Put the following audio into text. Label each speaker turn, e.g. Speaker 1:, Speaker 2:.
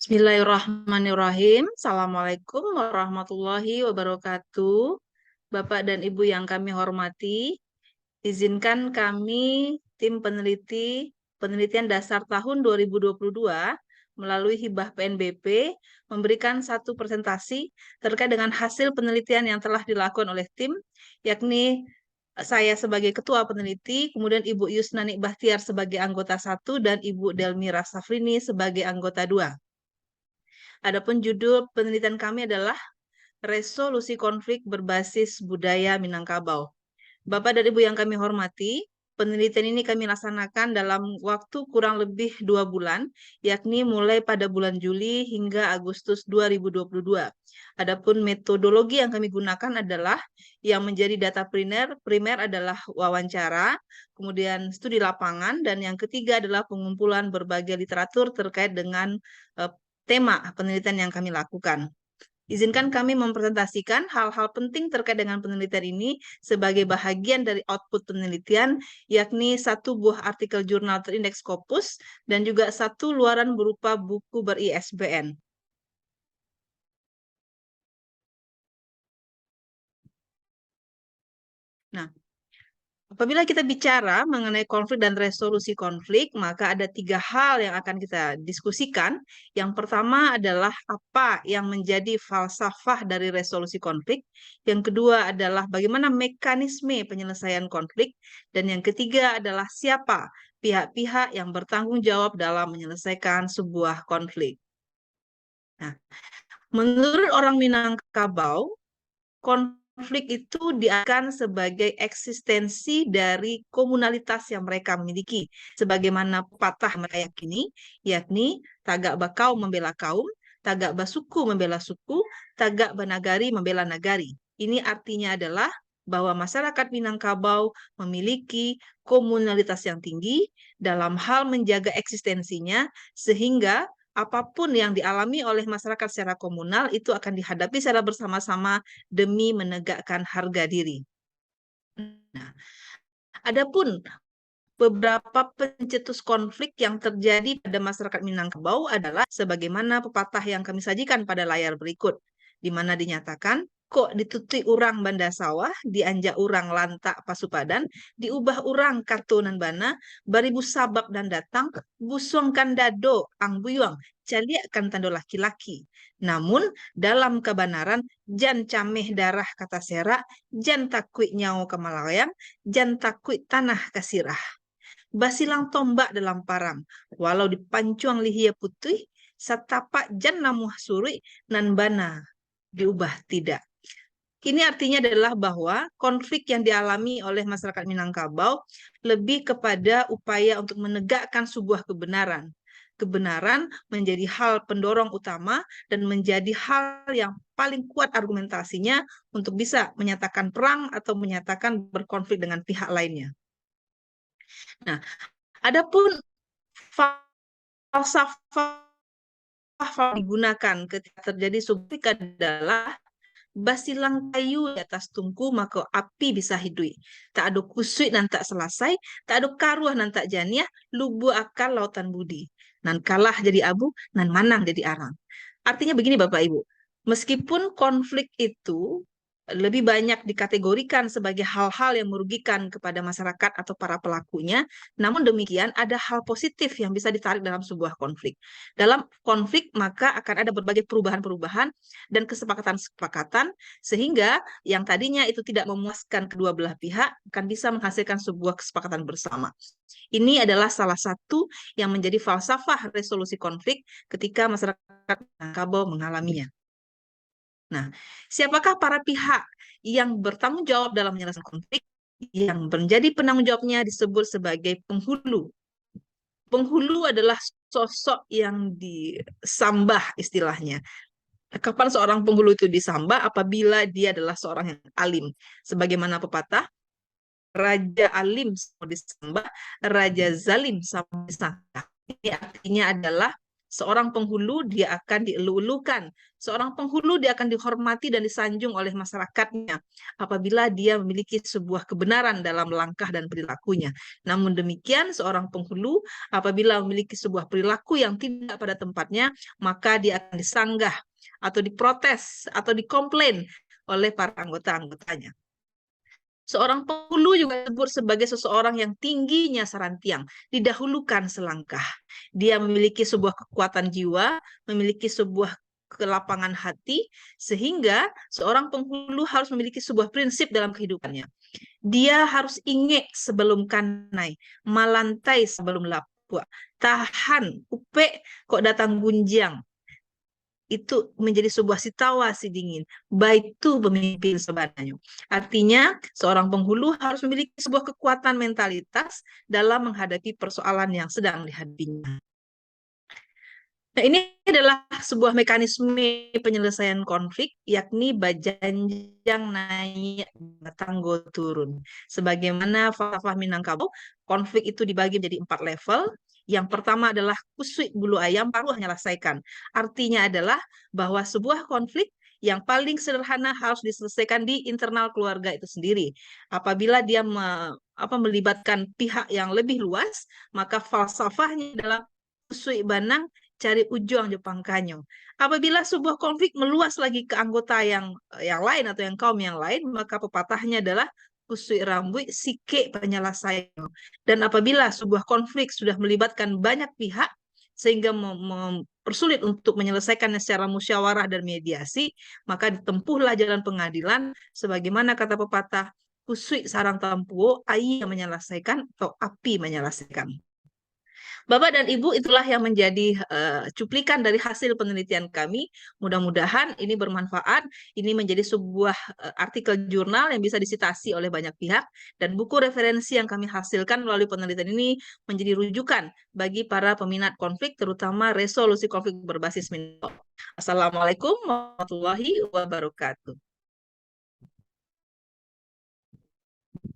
Speaker 1: Bismillahirrahmanirrahim. Assalamualaikum warahmatullahi wabarakatuh. Bapak dan Ibu yang kami hormati, izinkan kami tim penelitian dasar tahun 2022 melalui hibah PNBP memberikan satu presentasi terkait dengan hasil penelitian yang telah dilakukan oleh tim, yakni saya sebagai ketua peneliti, kemudian Ibu Yusnani Bahtiar sebagai anggota 1 dan Ibu Delmira Safrini sebagai anggota 2. Adapun judul penelitian kami adalah Resolusi Konflik Berbasis Budaya Minangkabau. Bapak dan Ibu yang kami hormati, penelitian ini kami laksanakan dalam waktu kurang lebih 2 bulan, yakni mulai pada bulan Juli hingga Agustus 2022. Adapun metodologi yang kami gunakan adalah yang menjadi data primer adalah wawancara, kemudian studi lapangan, dan yang ketiga adalah pengumpulan berbagai literatur terkait dengan tema penelitian yang kami lakukan. Izinkan kami mempresentasikan hal-hal penting terkait dengan penelitian ini sebagai bahagian dari output penelitian, yakni satu buah artikel jurnal terindeks Scopus dan juga satu luaran berupa buku ber-ISBN. Nah, apabila kita bicara mengenai konflik dan resolusi konflik, maka ada 3 hal yang akan kita diskusikan. Yang pertama adalah apa yang menjadi falsafah dari resolusi konflik. Yang kedua adalah bagaimana mekanisme penyelesaian konflik. Dan yang ketiga adalah siapa pihak-pihak yang bertanggung jawab dalam menyelesaikan sebuah konflik. Nah, menurut orang Minangkabau, konflik itu diakan sebagai eksistensi dari komunalitas yang mereka miliki. Sebagaimana pepatah mereka yakini, yakni tagak bakau membela kaum, tagak basuku membela suku, tagak banagari membela nagari. Ini artinya adalah bahwa masyarakat Minangkabau memiliki komunalitas yang tinggi dalam hal menjaga eksistensinya, sehingga apapun yang dialami oleh masyarakat secara komunal itu akan dihadapi secara bersama-sama demi menegakkan harga diri. Nah, adapun beberapa pencetus konflik yang terjadi pada masyarakat Minangkabau adalah sebagaimana pepatah yang kami sajikan pada layar berikut, di mana dinyatakan, kok dituti urang banda sawah, dianja urang lantak pasupadan, diubah urang kartunan bana, baribu sabab dan datang, busungkan dado ang buyuang, caliakan tando laki-laki. Namun, dalam kebenaran, jan cameh darah kata serak, jan takui nyawa kemalayang, jan takui tanah kasirah. Basilang tombak dalam parang, walau dipancuang lihia putih, satapak jan namuh suri, nan bana diubah tidak. Ini artinya adalah bahwa konflik yang dialami oleh masyarakat Minangkabau lebih kepada upaya untuk menegakkan sebuah kebenaran. Kebenaran menjadi hal pendorong utama dan menjadi hal yang paling kuat argumentasinya untuk bisa menyatakan perang atau menyatakan berkonflik dengan pihak lainnya. Nah, adapun falsafah digunakan ketika terjadi konflik adalah basilang kayu di atas tungku maka api bisa hidui. Tak ada kusui dan tak selesai, tak ada karuah dan tak janiah, lubu akal lautan budi. Nan kalah jadi abu, nan manang jadi arang. Artinya begini Bapak Ibu, meskipun konflik itu lebih banyak dikategorikan sebagai hal-hal yang merugikan kepada masyarakat atau para pelakunya, namun demikian ada hal positif yang bisa ditarik dalam sebuah konflik. Dalam konflik maka akan ada berbagai perubahan-perubahan dan kesepakatan-kesepakatan sehingga yang tadinya itu tidak memuaskan kedua belah pihak akan bisa menghasilkan sebuah kesepakatan bersama. Ini adalah salah satu yang menjadi falsafah resolusi konflik ketika masyarakat Minangkabau mengalaminya. Nah, siapakah para pihak yang bertanggung jawab dalam menyelesaikan konflik? Yang menjadi penanggung jawabnya disebut sebagai penghulu. Penghulu adalah sosok yang disambah istilahnya. Kapan seorang penghulu itu disambah? Apabila dia adalah seorang yang alim. Sebagaimana pepatah, raja alim sama disembah, raja zalim sama disangka. Ini artinya adalah Seorang penghulu dia akan dielu-elukan. Seorang penghulu dia akan dihormati dan disanjung oleh masyarakatnya apabila dia memiliki sebuah kebenaran dalam langkah dan perilakunya. Namun demikian, seorang penghulu apabila memiliki sebuah perilaku yang tidak pada tempatnya, maka dia akan disanggah atau diprotes atau dikomplain oleh para anggota-anggotanya. Seorang penghulu juga disebut sebagai seseorang yang tingginya sarantiang, didahulukan selangkah. Dia memiliki sebuah kekuatan jiwa, memiliki sebuah kelapangan hati, sehingga seorang penghulu harus memiliki sebuah prinsip dalam kehidupannya. Dia harus ingek sebelum kanai, malantai sebelum lapua, tahan, upe kok datang gunjang, itu menjadi sebuah situasi dingin. Baik itu pemimpin sebenarnya. Artinya, seorang penghulu harus memiliki sebuah kekuatan mentalitas dalam menghadapi persoalan yang sedang dihadapinya. Nah, ini adalah sebuah mekanisme penyelesaian konflik, yakni bajanjang naik, tanggo turun. Sebagaimana falsafah Minangkabau, konflik itu dibagi menjadi 4 level. Yang pertama adalah kusui bulu ayam, paruh menyelesaikan. Artinya adalah bahwa sebuah konflik yang paling sederhana harus diselesaikan di internal keluarga itu sendiri. Apabila dia melibatkan pihak yang lebih luas, maka falsafahnya adalah kusui banang, cari ujung Jepang kanyo. Apabila sebuah konflik meluas lagi ke anggota yang lain atau yang kaum yang lain, maka pepatahnya adalah kusui rambut sike penyelesaian. Dan apabila sebuah konflik sudah melibatkan banyak pihak sehingga mempersulit untuk menyelesaikannya secara musyawarah dan mediasi, maka ditempuhlah jalan pengadilan sebagaimana kata pepatah kusui sarang tampuo, air yang menyelesaikan atau api menyelesaikan. Bapak dan Ibu, itulah yang menjadi cuplikan dari hasil penelitian kami. Mudah-mudahan ini bermanfaat. Ini menjadi sebuah artikel jurnal yang bisa disitasi oleh banyak pihak, dan buku referensi yang kami hasilkan melalui penelitian ini menjadi rujukan bagi para peminat konflik, terutama resolusi konflik berbasis Minangkabau. Assalamualaikum warahmatullahi wabarakatuh.